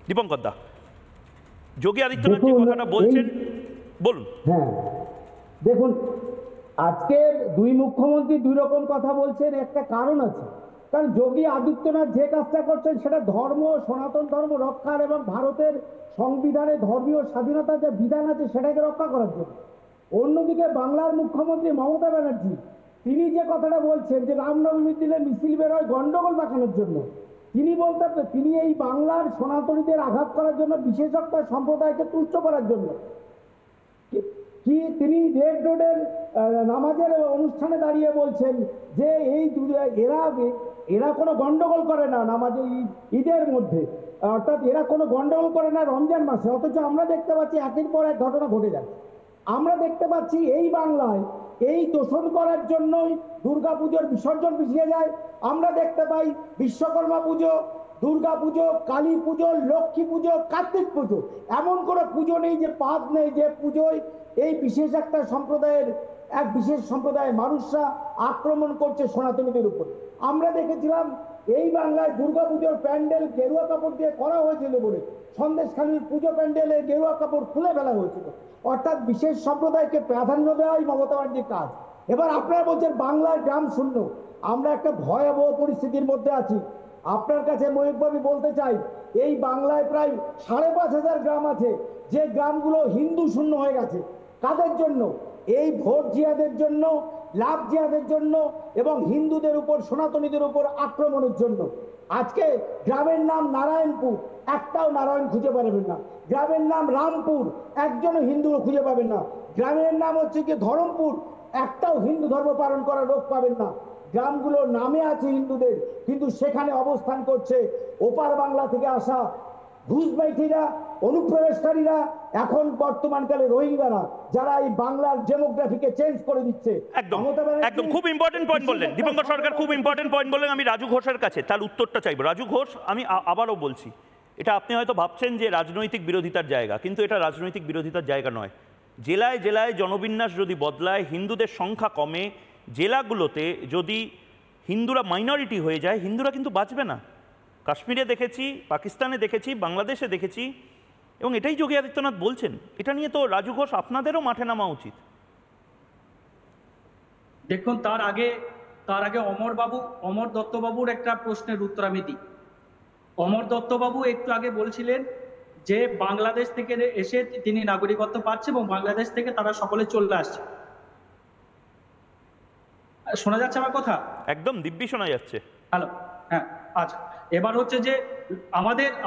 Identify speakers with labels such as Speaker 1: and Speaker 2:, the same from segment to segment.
Speaker 1: দীপঙ্কর দা, যোগী আদিত্যনাথ যে কথাটা বলছেন, বলুন।
Speaker 2: হ্যাঁ, দেখুন, আজকে দুই মুখ্যমন্ত্রী দুই রকম কথা বলছেন, একটা কারণ আছে। কারণ যোগী আদিত্যনাথ যে কাজটা করছেন সেটা ধর্ম, সনাতন ধর্ম রক্ষার এবং ভারতের সংবিধানে ধর্মীয় স্বাধীনতার যে বিধান আছে সেটাকে রক্ষা করার জন্য। অন্যদিকে বাংলার মুখ্যমন্ত্রী মমতা ব্যানার্জি তিনি যে কথাটা বলছেন যে রামনবমীর দিনে মিছিল বেরোয় গন্ডগোল পাকানোর জন্য, তিনি বলতে তিনি এই বাংলার সনাতনীদের আঘাত করার জন্য, বিশেষজ্ঞ সম্প্রদায়কে তুচ্ছ করার জন্য কি তিনি রেড রোডের নামাজের অনুষ্ঠানে দাঁড়িয়ে বলছেন যে এই এরা কোনো গন্ডগোল করে না নামাজের ঈদের মধ্যে, অর্থাৎ এরা কোনো গন্ডগোল করে না রমজান মাসে। অথচ আমরা দেখতে পাচ্ছি একের পর এক ঘটনা ঘটে যাচ্ছে। আমরা দেখতে পাচ্ছি এই বাংলায় এই দোষণ করার জন্যই দুর্গাপুজোর বিসর্জন পিছিয়ে যায়। আমরা দেখতে পাই বিশ্বকর্মা পুজো, দুর্গা পুজো, কালী পুজো, লক্ষ্মী পুজো, কার্তিক পুজো, এমন কোনো পুজো নেই যে বাদ নেই যে পুজোয় এই বিশেষ একটা সম্প্রদায়ের বিশেষ সম্প্রদায়ের মানুষরা আক্রমণ করছে সনাতনীদের উপর। আমরা দেখেছিলাম এই বাংলায় দুর্গাপুজোর প্যান্ডেল গেরুয়া কাপড় দিয়ে করা হয়েছিল বলে সন্দেশখালীর পুজো প্যান্ডেলের গেরুয়া কাপড় খুলে ফেলা হয়েছিল। অর্থাৎ বিশেষ সম্প্রদায়কে প্রাধান্য দেওয়াই মমতা ব্যানার্জির কাজ। এবার আপনারা বলছেন বাংলার গ্রাম শূন্য। আমরা একটা ভয়াবহ পরিস্থিতির মধ্যে আছি। আপনার কাছে ময়ূকবাবু বলতে চাই, এই বাংলায় প্রায় 5,500 গ্রাম আছে যে গ্রামগুলো হিন্দু শূন্য হয়ে গেছে। কাদের জন্য? এই ভোট জিহাদের জন্য, লাভ জিহাদের জন্য এবং হিন্দুদের উপর, সনাতনীদের উপর আক্রমণের জন্য। আজকে গ্রামের নাম নারায়ণপুর, একটাও নারায়ণ খুঁজে পাবেন না। গ্রামের নাম রামপুর, একজনও হিন্দু খুঁজে পাবেন না। গ্রামের নাম হচ্ছে কি ধরমপুর, একটাও হিন্দু ধর্ম পালন করার লোক পাবেন না। গ্রামগুলো নামে আছে হিন্দুদের, কিন্তু সেখানে অবস্থান করছে ওপার বাংলা থেকে আসা ঘুষবাইটিরা, অনুপ্রবেশকারীরা, এখন বর্তমানকালে রোহিঙ্গারা, যারা এই বাংলার ডেমোগ্রাফিকে চেঞ্জ করে দিচ্ছে।
Speaker 1: একদম একদম খুব ইম্পর্টেন্ট পয়েন্ট বললেন দীপঙ্কর সরকার, খুব ইম্পর্টেন্ট পয়েন্ট বললেন। আমি রাজু ঘোষের কাছে তার উত্তরটা চাইব। রাজু ঘোষ, আমি আবারও বলছি, এটা আপনি হয়তো ভাবছেন যে রাজনৈতিক বিরোধিতার জায়গা, কিন্তু এটা রাজনৈতিক বিরোধিতার জায়গা নয়। জেলায় জেলায় জনবিন্যাস যদি বদলায়, হিন্দুদের সংখ্যা কমে, জেলাগুলোতে যদি হিন্দুরা মাইনরিটি হয়ে যায়, হিন্দুরা কিন্তু বাঁচবে না। কাশ্মীরে দেখেছি, পাকিস্তানে দেখেছি, বাংলাদেশে দেখেছি, এবং এটাই যোগী আদিত্যনাথ বলছেন। এটা নিয়ে তো রাজু ঘোষ আপনাদেরও মাঠে নামা উচিত।
Speaker 3: দেখুন, তার আগে অমর দত্তবাবুর একটা প্রশ্নের উত্তর আমি দিই। অমর দত্তবাবু একটু আগে বলছিলেন যে বাংলাদেশ থেকে এসে তিনি নাগরিকত্ব পাচ্ছে এবং বাংলাদেশ থেকে তারা সকলে চলে আসছে। শোনা যাচ্ছে আমার কথা?
Speaker 1: একদম দিব্যি শোনা যাচ্ছে।
Speaker 3: হ্যালো, হ্যাঁ, আচ্ছা। এবার হচ্ছে যে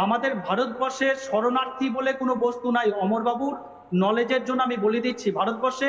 Speaker 3: আমাদের ভারতবর্ষের শরণার্থী বলে কোনো বস্তু নাই। অমরবাবুর নলেজের জন্য আমি বলে দিচ্ছি, ভারতবর্ষে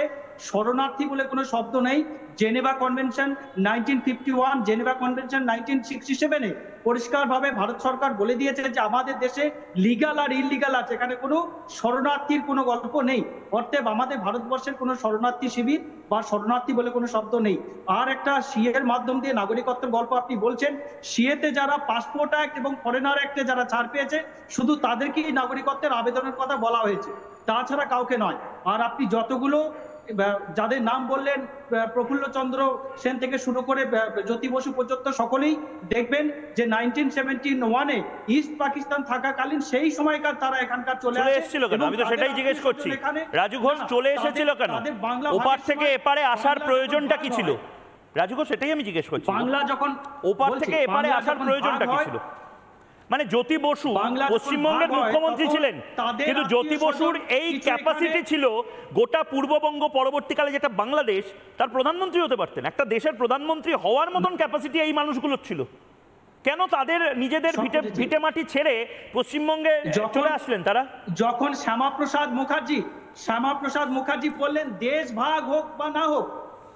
Speaker 3: শরণার্থী বলে কোনো শব্দ নেই। জেনেভা কনভেনশন 1951, জেনেভা কনভেনশন 1967-এ পরিষ্কারভাবে ভারত সরকার বলে দিয়েছে যে আমাদের দেশে লিগাল আর ইলিগাল আছে, এখানে কোনো শরণার্থীর কোনো গল্প নেই। অর্থাৎ আমাদের ভারতবর্ষের কোনো শরণার্থী শিবির বা শরণার্থী বলে কোনো শব্দ নেই। আর একটা সিএর মাধ্যম দিয়ে নাগরিকত্বের গল্প আপনি বলছেন, সিএতে যারা পাসপোর্ট অ্যাক্ট এবং ফরেনার অ্যাক্টে যারা ছাড় পেয়েছে, শুধু তাদেরকেই নাগরিকত্বের আবেদনের কথা বলা হয়েছে, তাছাড়া কাউকে নয়। আর আপনি যতগুলো যাদের নাম বললেন, প্রফুল্ল চন্দ্র সেন থেকে শুরু করে জ্যোতি বসু পর্যন্ত, সকলেই দেখবেন যে 1971-এ ইস্ট পাকিস্তান থাকাকালীন সেই সময়কার তারা এখানকার চলে এসেছিল কেন?
Speaker 1: আমি তো সেটাই জিজ্ঞেস করছি। রাজু ঘোষ চলে এসেছিল কেন? ওপার থেকে এপারে আসার প্রয়োজনটা কি ছিল? রাজু ঘোষ, সেটাই আমি জিজ্ঞেস করছি।
Speaker 3: বাংলা যখন
Speaker 1: ওপার থেকে এপারে আসার প্রয়োজনটা কি ছিল? মানে জ্যোতি বসু পশ্চিমবঙ্গের মুখ্যমন্ত্রী ছিলেন, কিন্তু জ্যোতি বসুর এই ক্যাপাসিটি ছিল গোটা পূর্ববঙ্গ, পরবর্তীকালে যেটা বাংলাদেশ, তার প্রধানমন্ত্রী হতে পারতেন। একটা দেশের প্রধানমন্ত্রী হওয়ার মতন ক্যাপাসিটি এই মানুষগুলোর ছিল। কেন তাদের নিজেদের ভিটে মাটি ছেড়ে পশ্চিমবঙ্গে চলে আসলেন তারা?
Speaker 3: যখন শ্যামাপ্রসাদ মুখার্জি বললেন দেশ ভাগ হোক বা না হোক,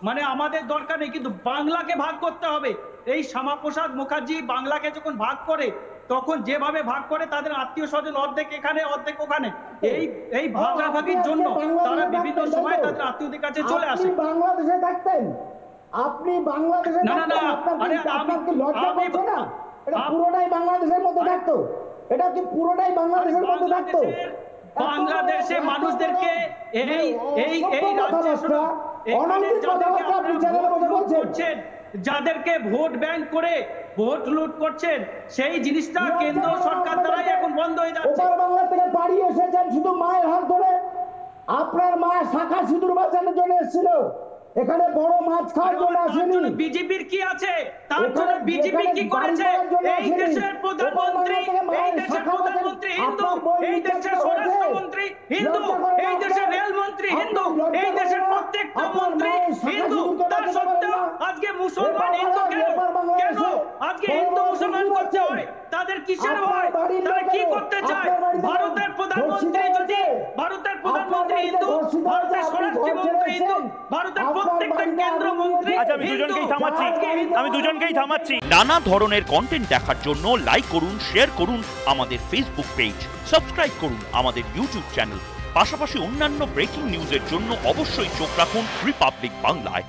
Speaker 3: মানে আমাদের দরকার নেই, কিন্তু বাংলাকে ভাগ করতে হবে। এই শ্যামাপ্রসাদ মুখার্জি বাংলাকে যখন ভাগ করে, তখন যেভাবে ভাগ করে তাদের আত্মীয় স্বজন অর্ধেক এখানে অর্ধেক ওখানে, এই ভাগাভাগির জন্য তারা বিভিন্ন সময় তাদের আত্মীয়দের কাছে চলে আসে।
Speaker 2: বাংলাদেশে থাকতেন আপনি, বাংলাদেশে
Speaker 3: না,
Speaker 2: আপনার কি লজ্জা করছে না? এটা পুরোটাই বাংলাদেশের মধ্যে থাকতো, এটা কি পুরোটাই বাংলাদেশের মধ্যে থাকতো?
Speaker 3: বাংলাদেশে মানুষদেরকে যাদেরকে ভোট ব্যাংক করে ভোট লুট করছেন, সেই জিনিসটা কেন্দ্র সরকার দ্বারাই এখন বন্ধ হয়ে যাচ্ছে।
Speaker 2: ওপার বাংলা থেকে বাড়ি এসেছেন শুধু মায়ের হাত ধরে। আপনার মা শাখা সিঁদুর বাঁচানোর জন্য এসেছিল, এখানে বড় মাছ খাওয়ার জন্য আসেনি।
Speaker 3: বিজেপির কি আছে? তার জন্য বিজেপি কি করেছে? এই দেশের প্রধানমন্ত্রী, এই দেশের প্রধানমন্ত্রী হিন্দু, এই দেশের স্বরাষ্ট্রমন্ত্রী হিন্দু, এই দেশের রেলমন্ত্রী হিন্দু, এই দেশের প্রত্যেকটা মন্ত্রী হিন্দু। তার সত্ত্বেও আজকে মুসলমান হিন্দু কেন? কেন আজকে হিন্দু মুসলমান করতে হয়? তাদের কিসের ভয়? তারা কি করতে চায়? ভারতের প্রধানমন্ত্রী যদি, ভারতের প্রধানমন্ত্রী হিন্দু, ভারতের স্বরাষ্ট্রমন্ত্রী হিন্দু, ভারতের প্রত্যেকটা কেন্দ্রমন্ত্রী
Speaker 1: আচ্ছা, আমি দুজনকেই থামাচ্ছি। নানা ধরনের কন্টেন্ট দেখার জন্য লাইক করুন, শেয়ার করুন আমাদের ফেসবুক পেজ, সাবস্ক্রাইব করুন আমাদের ইউটিউব চ্যানেল। পাশাপাশি অন্যান্য ব্রেকিং নিউজের জন্য অবশ্যই চোখ রাখুন রিপাবলিক বাংলায়।